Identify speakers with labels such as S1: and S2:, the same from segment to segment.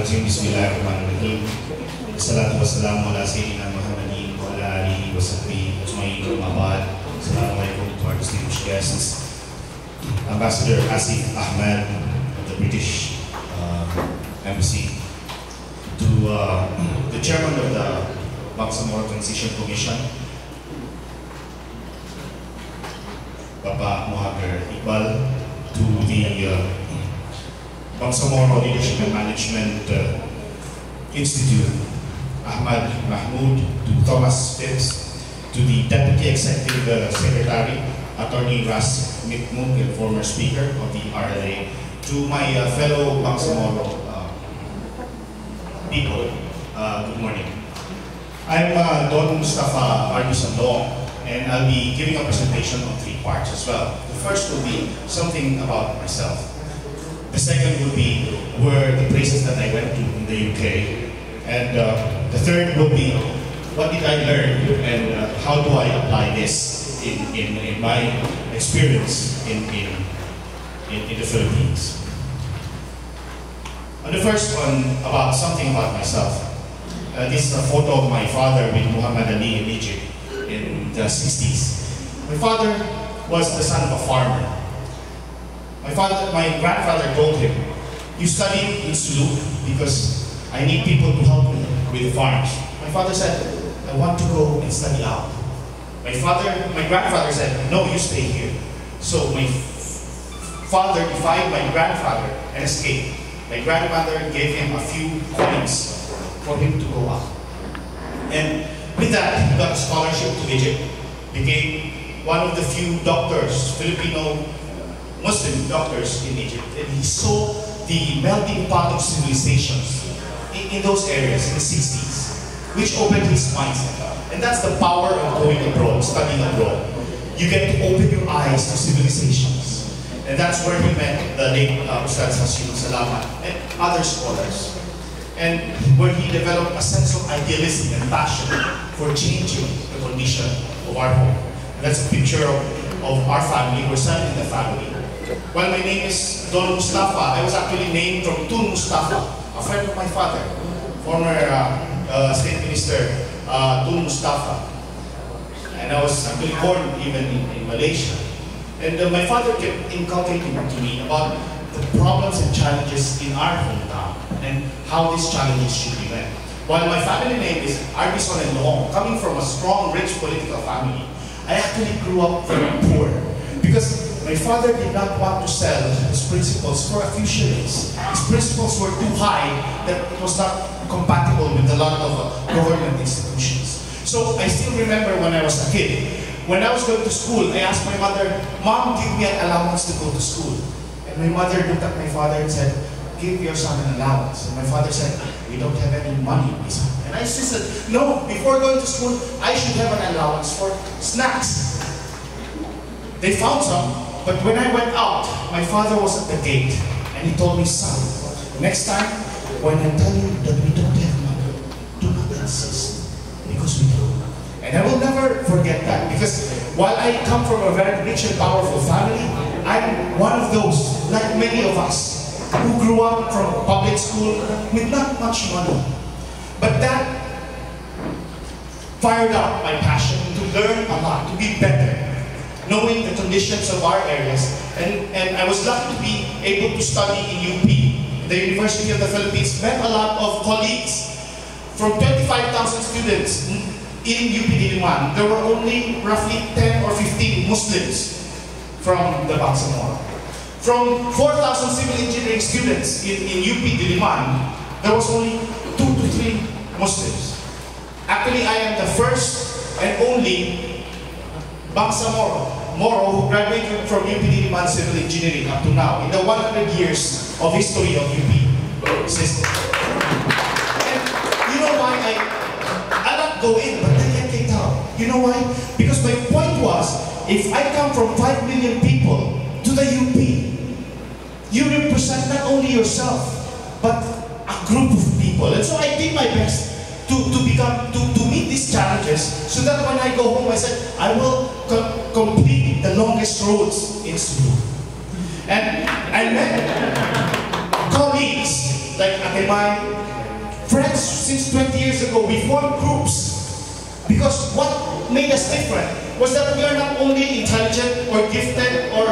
S1: Bismillahirrahmanirrahim. Bismillahirrahmanirrahim. Wassalatu wassalamu ala sayyidina Muhammadin wa ala alihi wa sahbihi ajma'in wa ma'bad. Assalamualaikum to our distinguished guests. Ambassador Asif Ahmed of the British Embassy. To the chairman of the Bangsamoro Transition Commission, Papa Mohamed Iqbal. To the Bangsamoro Leadership and Management Institute, Ahmad Mahmoud. To Thomas Phipps. To the Deputy Executive Secretary, Attorney Ras Mikmuk, former Speaker of the RLA. To my fellow Bangsamoro people, good morning. I'm Don Mustafa Arbisandong, and I'll be giving a presentation on 3 parts as well. The first will be something about myself. The second will be where the places that I went to in the UK. And the third will be what did I learn and how do I apply this in my experience in the Philippines. On the first one, about something about myself. This is a photo of my father with Muhammad Ali in Egypt in the 60s. My father was the son of a farmer. My grandfather told him, "You study in Suluk because I need people to help me with the farms." My father said, "I want to go and study out." My grandfather said, "No, you stay here." So my father defied my grandfather and escaped. My grandmother gave him a few coins for him to go out. And with that, he got a scholarship to Egypt, became one of the few doctors, Filipino Muslim doctors in Egypt. And he saw the melting pot of civilizations in those areas in the 60s, which opened his mindset. And that's the power of going abroad, studying abroad. You get to open your eyes to civilizations. And that's where he met the late Ustaz Hashim Salamat and other scholars. And where he developed a sense of idealism and passion for changing the condition of our home. And that's a picture of our family. We're son in the family. While my name is Don Mustafa, I was actually named from Tun Mustafa, a friend of my father, former State Minister Tun Mustafa. And I was actually born even in Malaysia. And my father kept inculcating to me about the problems and challenges in our hometown and how these challenges should be met. While my family name is Arbison and Long, coming from a strong, rich political family, I actually grew up very poor because my father did not want to sell his principles for a few shillings. His principles were too high that it was not compatible with a lot of government institutions. So I still remember when I was a kid, when I was going to school, I asked my mother, "Mom, give me an allowance to go to school." And my mother looked at my father and said, "Give your son an allowance." And my father said, "We don't have any money, my son." And I insisted, "No, before going to school, I should have an allowance for snacks." They found some, but when I went out, my father was at the gate, and he told me, "Son, next time, when I tell you that we don't have money, do not insist, because we do." And I will never forget that, because while I come from a very rich and powerful family, I'm one of those, like many of us, who grew up from public school with not much money. But that fired up my passion to learn a lot, to be better, knowing the conditions of our areas. And I was lucky to be able to study in UP, the University of the Philippines, met a lot of colleagues. From 25,000 students in UP Diliman, there were only roughly 10 or 15 Muslims from the Bangsamoro. From 4,000 civil engineering students in UP Diliman, there was only 2 to 3 Muslims. Actually, I am the first and only Bangsamoro who graduated from UP Diliman Civil Engineering up to now, in the 100 years of history of UP system. And you know why I not go in, but I get kicked out. You know why? Because my point was, if I come from 5 million people to the UP, you represent not only yourself, but a group of people. And so I did my best to meet these challenges, so that when I go home, I said, I will complete the longest roads in Cebu. And I met colleagues like Atemay, friends since 20 years ago, we formed groups. Because what made us different was that we are not only intelligent or gifted or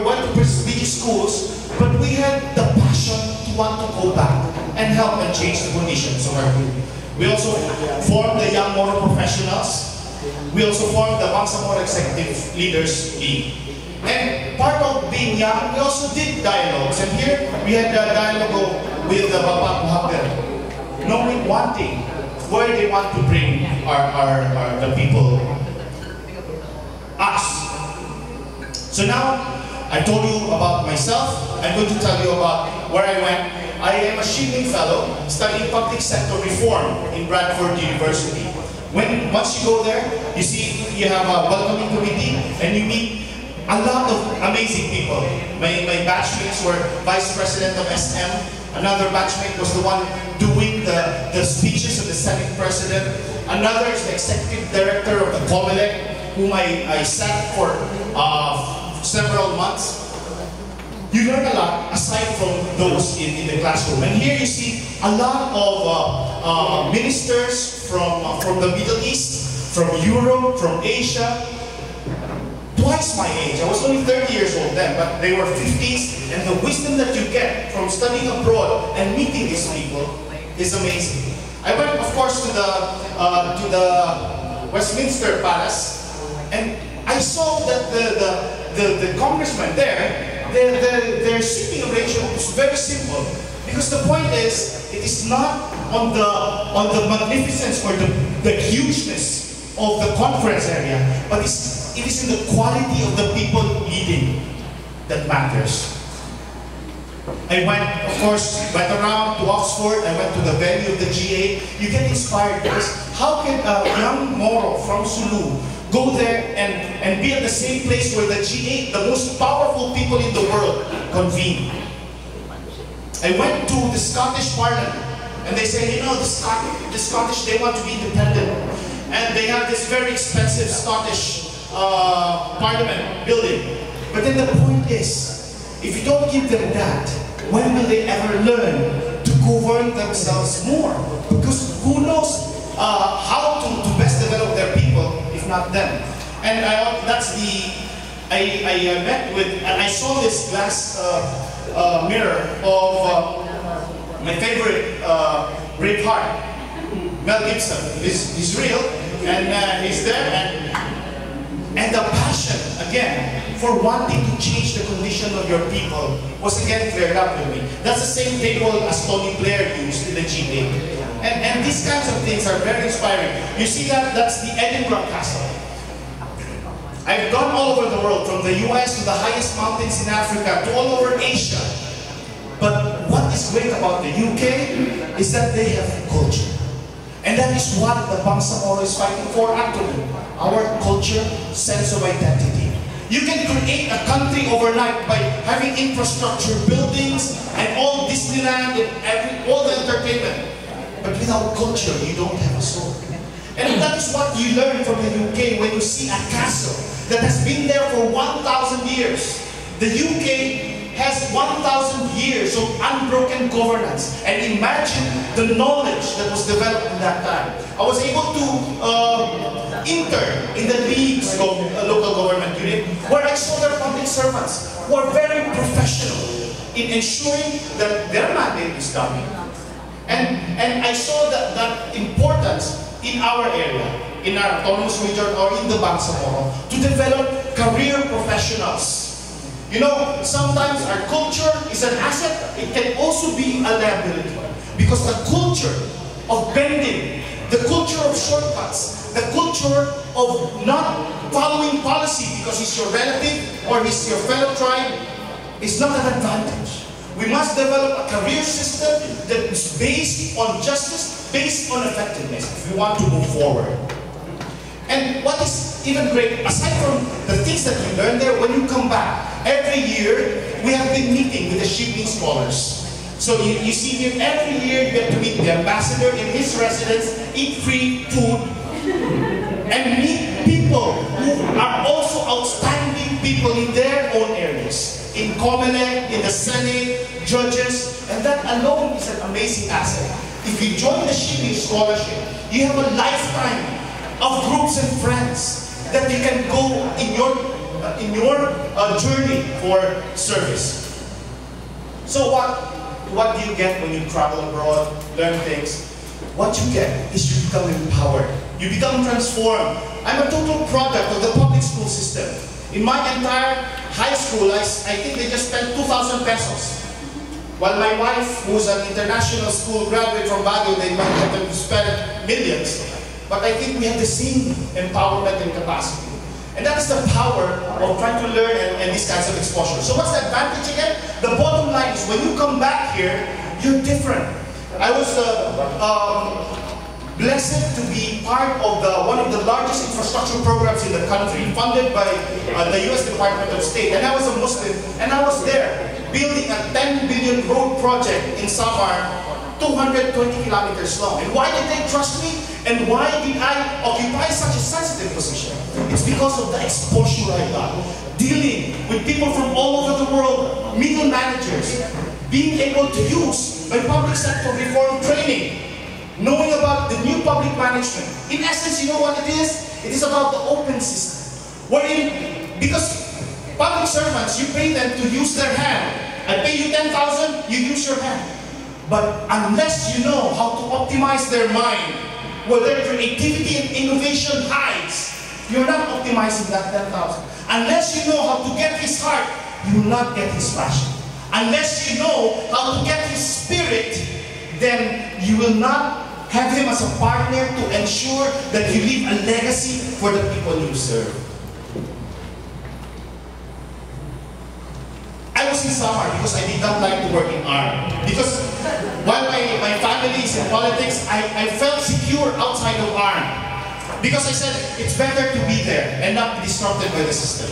S1: went to prestigious schools, but we had the passion to want to go back and help and change the conditions of our group. We also formed the Young Motor Professionals. We also formed the Bangsamoro Executive Leaders League. And part of being young, we also did dialogues. And here we had a dialogue with Bapak Muhammad, knowing one thing, where they want to bring the people, us. So now, I told you about myself. I'm going to tell you about where I went. I am a Shiming Fellow studying public sector reform in Bradford University. Once you go there, you see you have a welcoming committee and you meet a lot of amazing people. My batchmates were Vice President of SM. Another batchmate was the one doing the speeches of the Senate President. Another is the Executive Director of the COMELEC, whom I sat for several months. You learn a lot aside from those in the classroom. And here you see a lot of ministers from the Middle East, from Europe, from Asia. Twice my age. I was only 30 years old then, but they were 50s, and the wisdom that you get from studying abroad and meeting these people is amazing. I went, of course, to the Westminster Palace, and I saw that the congressmen there, their seating arrangement is very simple, because the point is, it is not on the magnificence or the hugeness of the conference area, but it is in the quality of the people leading that matters. I went, of course, around to Oxford. I went to the venue of the G8. You get inspired because how can a young Moro from Sulu go there and be at the same place where the G8, the most powerful people in the world, convene? I went to the Scottish Parliament and they say, you know, the Scottish, they want to be independent. And they have this very expensive Scottish Parliament building. But then the point is, if you don't give them that, when will they ever learn to govern themselves more? Because who knows how to best develop their people, if not them? And I met with, and I saw this glass mirror of my favorite Braveheart, Mel Gibson. He's real, and he's there, and the passion, again, for wanting to change the condition of your people was again cleared up with me. That's the same table as Tony Blair used in the G8. And these kinds of things are very inspiring. You see that's the Edinburgh Castle. I've gone all over the world, from the US to the highest mountains in Africa, to all over Asia. But what is great about the UK is that they have culture. And that is what the Bangsamoro is fighting for actually. Our culture, sense of identity. You can create a country overnight by having infrastructure, buildings, and all Disneyland and all the entertainment. But without culture, you don't have a soul. And that is what you learn from the UK when you see a castle that has been there for 1,000 years. The UK has 1,000 years of unbroken governance. And imagine the knowledge that was developed in that time. I was able to intern in the League's local government unit, where I saw their public servants who are very professional in ensuring that their mandate is done. And I saw that importance in our area, in our autonomous region or in the Bangsamoro, to develop career professionals. You know, sometimes our culture is an asset, it can also be a liability. Because the culture of bending, the culture of shortcuts, the culture of not following policy because he's your relative or he's your fellow tribe is not an advantage. We must develop a career system that is based on justice, based on effectiveness, if we want to move forward. And what is even great, aside from the things that you learn there, when you come back, every year we have been meeting with the Shiming scholars. So you see here, every year you get to meet the ambassador in his residence, eat free food, and meet people who are also outstanding people in their own areas. in COMELEC, in the Senate, judges, and that alone is an amazing asset. If you join the Shipping Scholarship, you have a lifetime of groups and friends that you can go in your journey for service. So what do you get when you travel abroad, learn things? What you get is you become empowered. You become transformed. I'm a total product of the public school system. In my entire high school, I think they just spent 2,000 pesos. While my wife, who's an international school graduate from Baguio, they might have to spend millions. But I think we have the same empowerment and capacity. And that is the power of trying to learn and these kinds of exposure. So what's the advantage again? The bottom line is when you come back here, you're different. I was blessed to be part of one of the largest infrastructure programs in the country, funded by the U.S. Department of State. And I was a Muslim, and I was there building a 10 billion road project in Samar, 220 kilometers long. And why did they trust me? And why did I occupy such a sensitive position? It's because of the exposure I got. Dealing with people from all over the world, middle managers, being able to use my public sector reform training, knowing about the new public management. In essence, you know what it is? It is about the open system. Because public servants, you pay them to use their hand. I pay you 10,000, you use your hand. But unless you know how to optimize their mind, where their creativity and innovation hides, you're not optimizing that 10,000. Unless you know how to get his heart, you will not get his passion. Unless you know how to get his spirit, then you will not have him as a partner to ensure that you leave a legacy for the people you serve. I was in Samar because I did not like to work in art. Because while my family is in politics, I felt secure outside of ARM. Because I said, it's better to be there and not be disrupted by the system.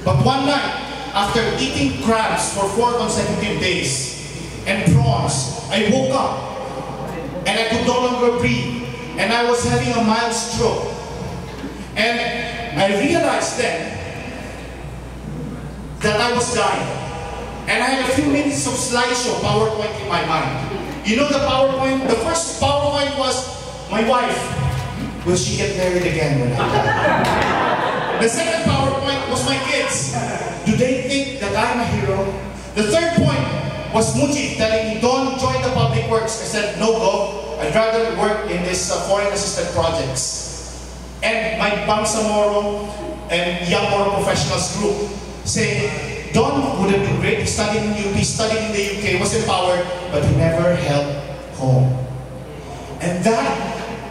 S1: But one night, after eating crabs for 4 consecutive days and prawns, I woke up and I could no longer breathe. And I was having a mild stroke. And I realized then that I was dying. And I had a few minutes of slideshow PowerPoint in my mind. You know the PowerPoint? The first PowerPoint was, my wife, will she get married again when I die? The second PowerPoint was my kids. Do they think that I'm a hero? The third point was Muji telling me, don't join the public works. I said, no go. I'd rather work in this foreign assisted projects. And my Bangsamoro and Young Moro Professionals group saying, Don would have been great. He studied in UP, studied in the UK, was empowered, but he never held home. And that,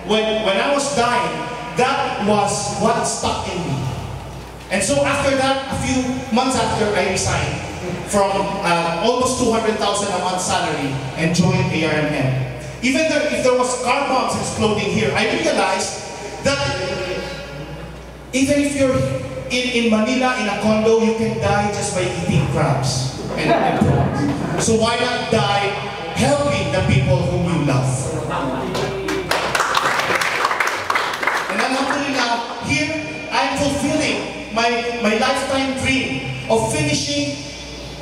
S1: when I was dying, that was what stuck in me. And so after that, a few months after, I resigned from almost 200,000 a month salary and joined ARMM. Even though if there was car bombs exploding here, I realized that even if you're in Manila, in a condo, you can die just by eating crabs and prawns. So why not die helping the people whom you love? And Alhamdulillah, here I'm fulfilling my lifetime dream of finishing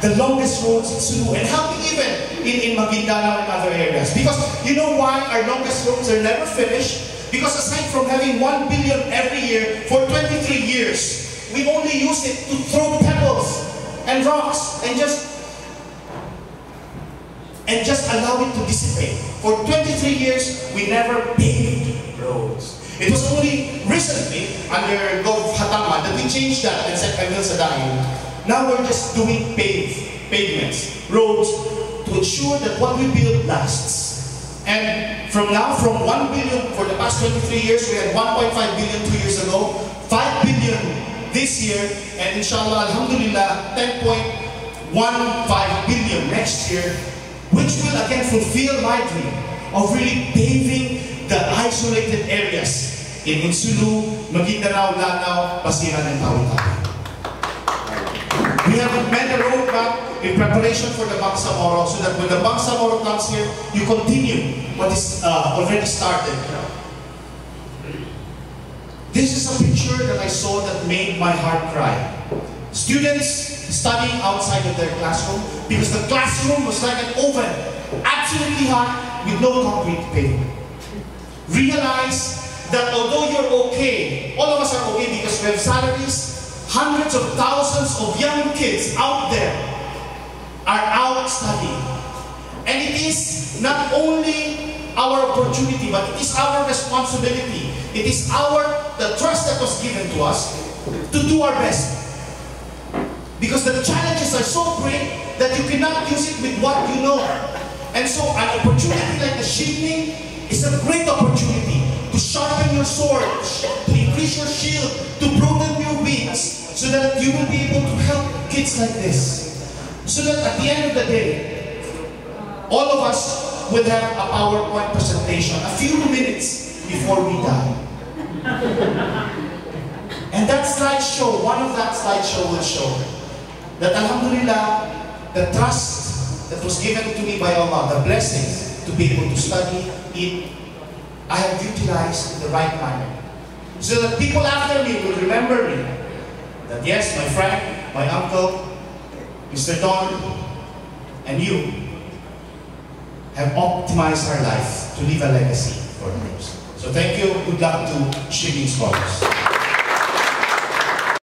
S1: the longest roads in Sulu and helping even in Maguindanao and other areas. Because you know why our longest roads are never finished? Because aside from having 1 billion every year for 23 years, we only use it to throw pebbles and rocks and just allow it to dissipate. For 23 years, we never paved roads. It was only recently, under Gov Hatama, that we changed that and said, Camille Sadayo. Now we're just doing pavements, roads, to ensure that what we build lasts. And from 1 billion for the past 23 years, we had 1.5 billion 2 years ago, 5 billion this year, and inshallah, alhamdulillah, 10.15 billion next year, which will again fulfill my dream of really paving the isolated areas in Sulu, Maguindanao, Lanao, Basilan, and Tawi-Tawi. We have made a roadmap in preparation for the Bangsamoro, so that when the Bangsamoro comes here, you continue what is already started. This is a picture that I saw that made my heart cry. Students studying outside of their classroom because the classroom was like an oven, absolutely hot with no concrete pavement. Realize that although you're okay, all of us are okay because we have salaries, hundreds of thousands of young kids out there are out studying. And it is not only our opportunity, but it is our responsibility. It is the trust that was given to us to do our best. Because the challenges are so great that you cannot use it with what you know. And so an opportunity like the shielding is a great opportunity to sharpen your sword, to increase your shield, to broaden your wings, so that you will be able to help kids like this. So that at the end of the day, all of us will have a PowerPoint presentation a few minutes before we die. And that slideshow, one of that slideshow will show that Alhamdulillah, the trust that was given to me by Allah, the blessings to be able to study it, I have utilized in the right manner. So that people after me will remember me. That yes, my friend, my uncle, Mr. Don, and you have optimized our life to leave a legacy for others. So thank you. Good luck to Shielding Scholars.